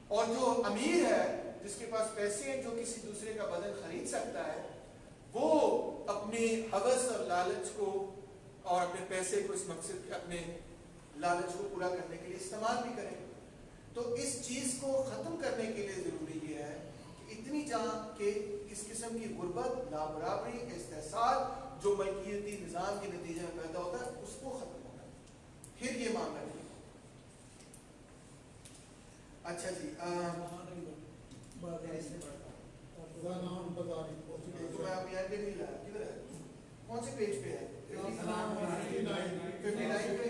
اور جو امیر ہے جس کے پاس پیسے ہیں، جو کسی دوسرے کا بدن خرید سکتا ہے، وہ اپنی ہوس اور لالچ کو اور اپنے پیسے کو اس مقصد کے اپنے لالچ کو پورا کرنے کے لیے استعمال بھی کرے۔ تو اس چیز کو ختم کرنے کے لیے ضروری یہ ہے کہ اتنی جان کہ اس قسم کی غربت، نابرابری، استحصال جو ملکیتی نظام کے نتیجے میں پیدا ہوتا ہے اس کو ختم ہونا ہے۔ پھر یہ معاملہ نہیں۔ اچھا جی، نام بتا رہی تو میں آپ یہاں پہ نہیں لایا، کدھر ہے؟ کون سے پیج پہ ہے؟ 59 پہ۔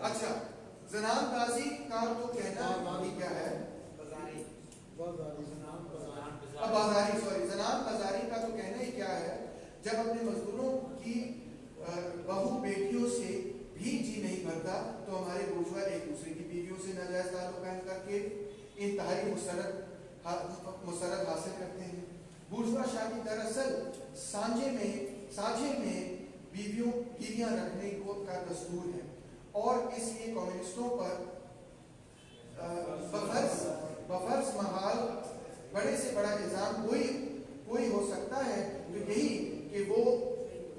اچھا، زنان بازی کا تو کہنا کیا ہے؟ بازاری، سوری، زنان بازاری کا تو کہنا ہی کیا ہے؟ جب اپنے مزدوروں کی بہو بیٹیوں سے بھی جی نہیں بھرتا تو ہمارے بورژوا ایک دوسرے کی بیویوں سے ناجائز تعلق قائم کر کے انتہائی مسرت حاصل کرتے ہیں۔ بورژوا شادی دراصل سانجے میں بیویاں رکھنے کا دستور ہے، اور اس لیے کمیونسٹوں پر بفرض محال بڑے سے بڑا الزام کوئی ہو سکتا ہے تو یہی کہ وہ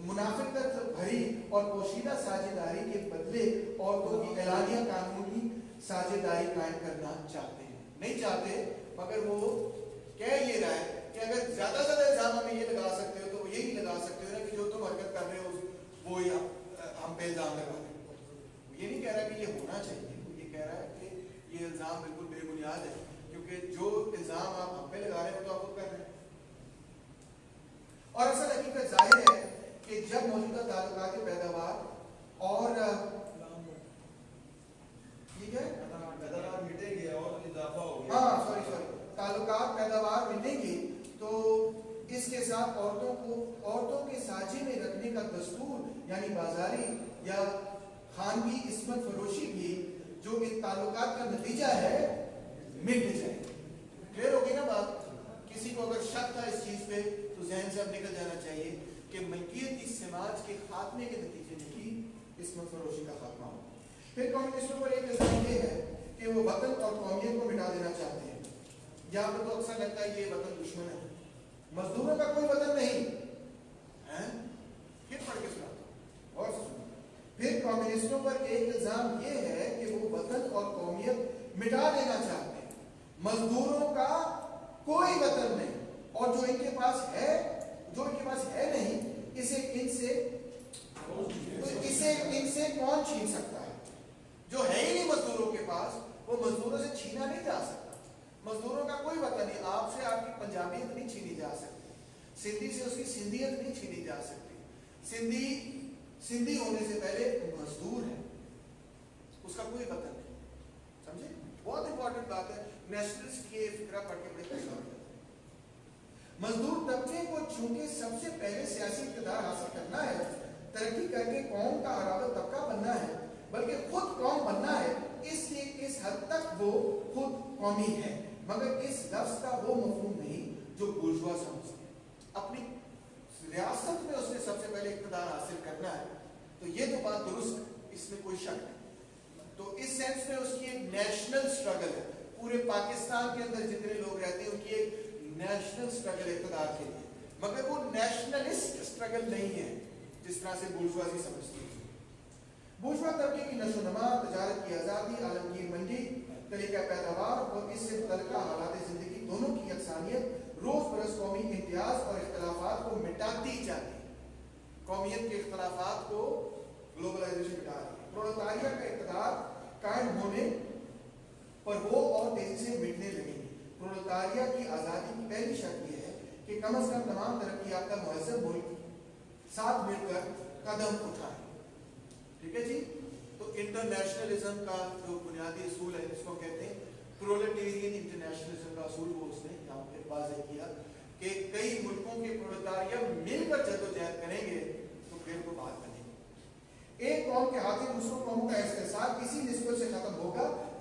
منافقت بھری اور پوشیدہ ساجھیداری کے بدلے عورتوں کی اعلانیہ قانونی ساجھیداری قائم کرنا چاہتے ہیں۔ نہیں چاہتے، مگر وہ کہہ یہ رہا ہے کہ اگر زیادہ سے زیادہ الزام ہمیں یہ لگا سکتے ہو تو وہ یہی لگا سکتے ہو نا کہ جو تم حرکت کر رہے ہو وہ ہم پہ الزام لگا رہے ہو۔ یہ نہیں کہہ رہا کہ یہ ہونا چاہیے، وہ یہ کہہ رہا ہے کہ یہ الزام بالکل بے بنیاد ہے، کیونکہ جو الزام آپ ہم پہ لگا رہے ہیں تو آپ خود کر رہے ہیں۔ اور اصل حقیقت ظاہر ہے کہ جب موجودہ تعلقات پیداوار اور تعلقات پیداوار ملیں گے تو اس کے ساتھ عورتوں کے سانچے میں رکھنے کا دستور یعنی بازاری یا خانگی عصمت فروشی بھی جو ان تعلقات کا نتیجہ ہے مٹ جائے۔ کلیئر ہوگی نا بات؟ کسی کو اگر شک تھا اس چیز پہ تو ذہن سے اب نکل جانا چاہیے کہ ملکیتی سماج کے خاتمے کے نتیجے میں ہی عصمت فروشی کا خاتمہ ہو۔ پھر کمیونسٹوں پر ایک الزام یہ ہے کہ وہ وطن اور قومیت کو مٹا دینا چاہتے ہیں۔ یہاں پر تو اکثر لگتا ہے یہ وطن دشمن ہے، مزدوروں کا کوئی وطن نہیں ہے۔ پھر پڑھ کے سناتا ہوں اور سنو۔ پھر کمیونسٹوں پر ایک الزام یہ ہے کہ وہ وطن اور قومیت مٹا دینا چاہتے ہیں، مزدوروں کا کوئی وطن نہیں، اور جو ان کے پاس ہے نہیں اسے کون چھین سکتا ہے؟ جو ہے ہی نہیں مزدوروں کے پاس، وہ مزدوروں سے چھینا نہیں جا سکتا۔ مزدوروں کا کوئی وطن نہیں، آپ سے آپ کی پنجابیت نہیں چھینی جا سکتی، سندھی سے اس کی سندھیت نہیں چھینی جا سکتی۔ سندھی ہونے سے پہلے مزدور ہے، اس کا کوئی وطن نہیں۔ سمجھے؟ بہت امپورٹنٹ بات ہے، نیشنلسٹ کی فکرہ پڑھ کے بڑے خوش ہو جاتے ہیں۔ مزدور طبقے کو چونکہ سب سے پہلے سیاسی اقتدار حاصل کرنا ہے، ترقی کر کے قوم کا عراوت طبقہ بننا ہے، بلکہ خود قوم بننا ہے، اس لیے اس حد تک وہ خود قومی ہے، مگر اس لفظ کا وہ مفہوم نہیں جو بورژوا سمجھتے ہیں۔ اپنی ریاست میں اس نے سب سے پہلے اقتدار حاصل کرنا ہے، تو یہ تو بات درست ہے، اس میں کوئی شک نہیں۔ تو اس سینس میں اس کی ایک نیشنل سٹرگل ہے، پورے پاکستان کے اندر جتنے لوگ رہتے ہیں ان کی ایک نیشنل سٹرگل اقتدار کے لیے، مگر وہ نیشنلسٹ سٹرگل نہیں ہے جس طرح سے بورژوازی سمجھتی ہے۔ بورژوا طبقے کی نشو و نما، تجارت کی آزادی، عالمگیر منڈی، طریقہ پیداوار اور اس سے متعلقہ حالات زندگی دونوں کی یکسانیت روز برس قومی امتیاز اور اختلافات کو مٹاتی جاتی ہے۔ قومیت کے اختلافات کو گلوبلائزیشن مٹا رہی ہے۔ پرولتاریہ کا اقتدار قائم ہونے پر وہ اور تیزی سے مٹنے لگیں گے۔ پرولتاریہ کی آزادی کی پہلی شرط یہ ہے کہ کم از کم تمام ترقی یافتہ مہذب ملک ساتھ مل کر قدم اٹھائیں۔ ٹھیک ہے جی؟ تو انٹرنیشنلزم کا جو بنیادی اصول ہے اس کو کہتے ہیں پرولٹیرین انٹرنیشنلزم کا اصول، وہ اس نے یہاں پہ واضح کیا کہ کئی ملکوں کے پرولتاریہ مل کر جدوجہد کریں گے تو پھر وہ بات بنے گی۔ ایک قوم کے ہاتھ دوسروں قوموں کا استحصال اسی نسبت سے ختم ہوگا